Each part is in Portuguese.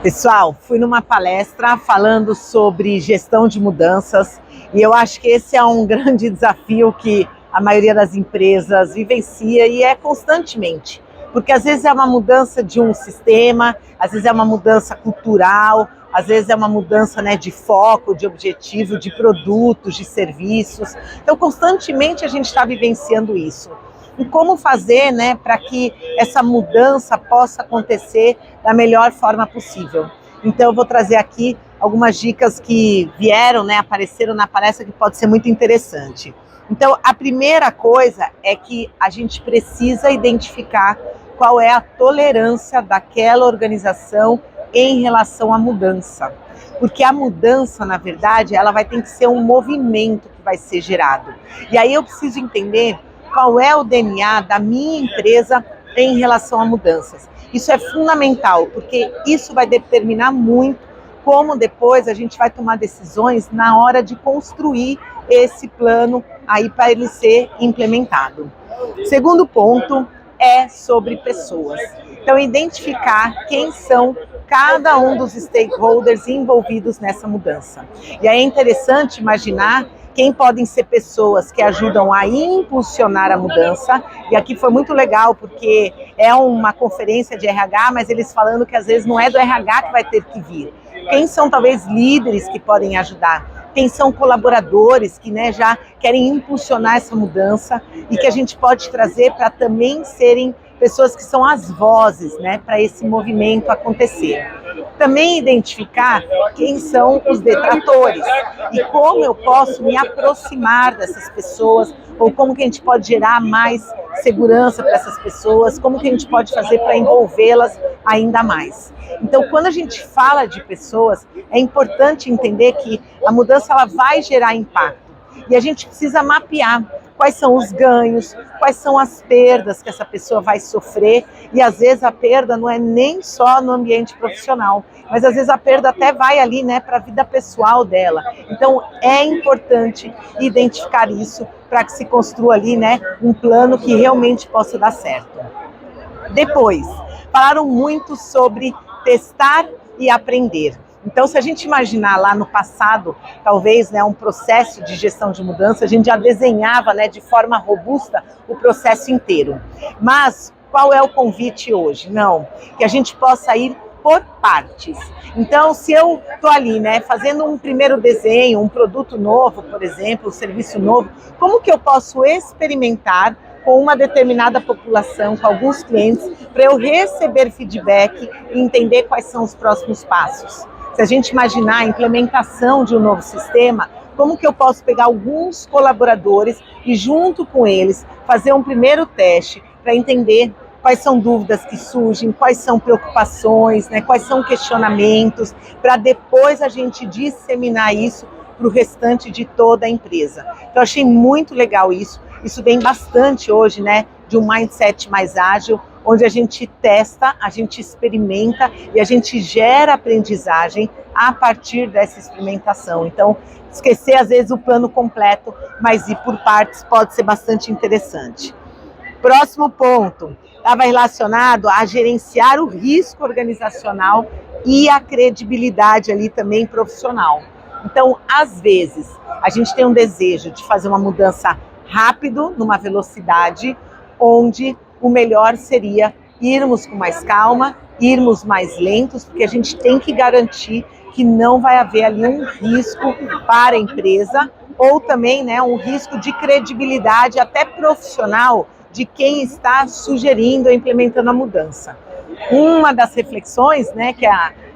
Pessoal, fui numa palestra falando sobre gestão de mudanças e eu acho que esse é um grande desafio que a maioria das empresas vivencia e é constantemente. Porque às vezes é uma mudança de um sistema, às vezes é uma mudança cultural, às vezes é uma mudança, de foco, de objetivo, de produtos, de serviços. Então, constantemente a gente está vivenciando isso. E como fazer, para que essa mudança possa acontecer da melhor forma possível. Então eu vou trazer aqui algumas dicas que vieram, apareceram na palestra que pode ser muito interessante. Então a primeira coisa é que a gente precisa identificar qual é a tolerância daquela organização em relação à mudança. Porque a mudança, na verdade, ela vai ter que ser um movimento que vai ser gerado. E aí eu preciso entender qual é o DNA da minha empresa em relação a mudanças. Isso é fundamental, porque isso vai determinar muito como depois a gente vai tomar decisões na hora de construir esse plano aí para ele ser implementado. Segundo ponto é sobre pessoas. Então, identificar quem são cada um dos stakeholders envolvidos nessa mudança. E aí é interessante imaginar quem podem ser pessoas que ajudam a impulsionar a mudança. E aqui foi muito legal, porque é uma conferência de RH, mas eles falando que às vezes não é do RH que vai ter que vir. Quem são talvez líderes que podem ajudar? Quem são colaboradores que já querem impulsionar essa mudança e que a gente pode trazer para também serem pessoas que são as vozes, para esse movimento acontecer. Também identificar quem são os detratores e como eu posso me aproximar dessas pessoas, ou como que a gente pode gerar mais segurança para essas pessoas, como que a gente pode fazer para envolvê-las ainda mais. Então, quando a gente fala de pessoas, é importante entender que a mudança ela vai gerar impacto e a gente precisa mapear quais são os ganhos, quais são as perdas que essa pessoa vai sofrer, e às vezes a perda não é nem só no ambiente profissional, mas às vezes a perda até vai ali, para a vida pessoal dela. Então é importante identificar isso para que se construa ali, um plano que realmente possa dar certo. Depois, falaram muito sobre testar e aprender. Então, se a gente imaginar lá no passado, talvez um processo de gestão de mudança, a gente já desenhava de forma robusta o processo inteiro. Mas qual é o convite hoje? Não, que a gente possa ir por partes. Então, se eu estou ali, fazendo um primeiro desenho, um produto novo, por exemplo, um serviço novo, como que eu posso experimentar com uma determinada população, com alguns clientes, para eu receber feedback e entender quais são os próximos passos? Se a gente imaginar a implementação de um novo sistema, como que eu posso pegar alguns colaboradores e junto com eles fazer um primeiro teste para entender quais são dúvidas que surgem, quais são preocupações, quais são questionamentos, para depois a gente disseminar isso para o restante de toda a empresa. Então, achei muito legal isso. Isso vem bastante hoje, de um mindset mais ágil, onde a gente testa, a gente experimenta e a gente gera aprendizagem a partir dessa experimentação. Então, esquecer às vezes o plano completo, mas ir por partes pode ser bastante interessante. Próximo ponto, estava relacionado a gerenciar o risco organizacional e a credibilidade ali também profissional. Então, às vezes, a gente tem um desejo de fazer uma mudança rápido, numa velocidade, onde o melhor seria irmos com mais calma, irmos mais lentos, porque a gente tem que garantir que não vai haver ali um risco para a empresa, ou também um risco de credibilidade até profissional de quem está sugerindo ou implementando a mudança. Uma das reflexões que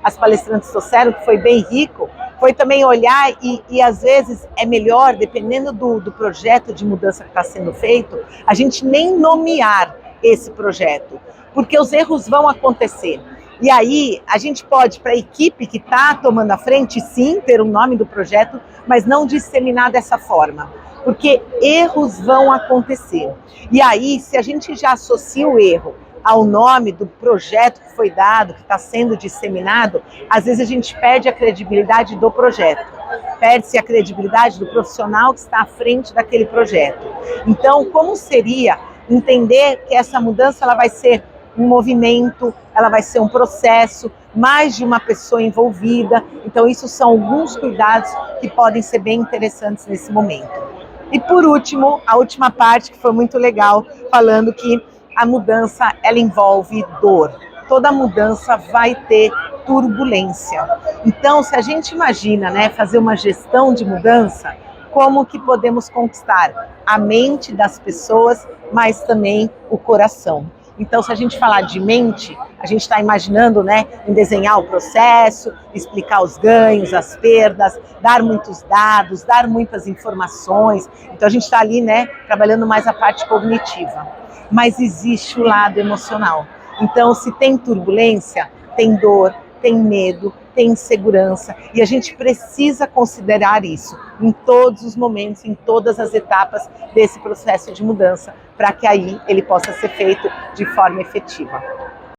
as palestrantes trouxeram, que foi bem rico, foi também olhar e às vezes é melhor, dependendo do projeto de mudança que está sendo feito, a gente nem nomear esse projeto, porque os erros vão acontecer. E aí a gente pode, para a equipe que está tomando a frente, sim, ter o nome do projeto, mas não disseminar dessa forma, porque erros vão acontecer. E aí, se a gente já associa o erro ao nome do projeto que foi dado, que está sendo disseminado, às vezes a gente perde a credibilidade do projeto, perde-se a credibilidade do profissional que está à frente daquele projeto. Então, como seria entender que essa mudança ela vai ser um movimento, ela vai ser um processo, mais de uma pessoa envolvida. Então, isso são alguns cuidados que podem ser bem interessantes nesse momento. E por último, a última parte que foi muito legal, falando que a mudança ela envolve dor. Toda mudança vai ter turbulência. Então, se a gente imagina, né, fazer uma gestão de mudança, como que podemos conquistar a mente das pessoas, mas também o coração. Então, se a gente falar de mente, a gente está imaginando, né, em desenhar o processo, explicar os ganhos, as perdas, dar muitos dados, dar muitas informações. Então, a gente está ali, né, trabalhando mais a parte cognitiva. Mas existe o lado emocional. Então, se tem turbulência, tem dor, tem medo, tem insegurança, e a gente precisa considerar isso em todos os momentos, em todas as etapas desse processo de mudança, para que aí ele possa ser feito de forma efetiva.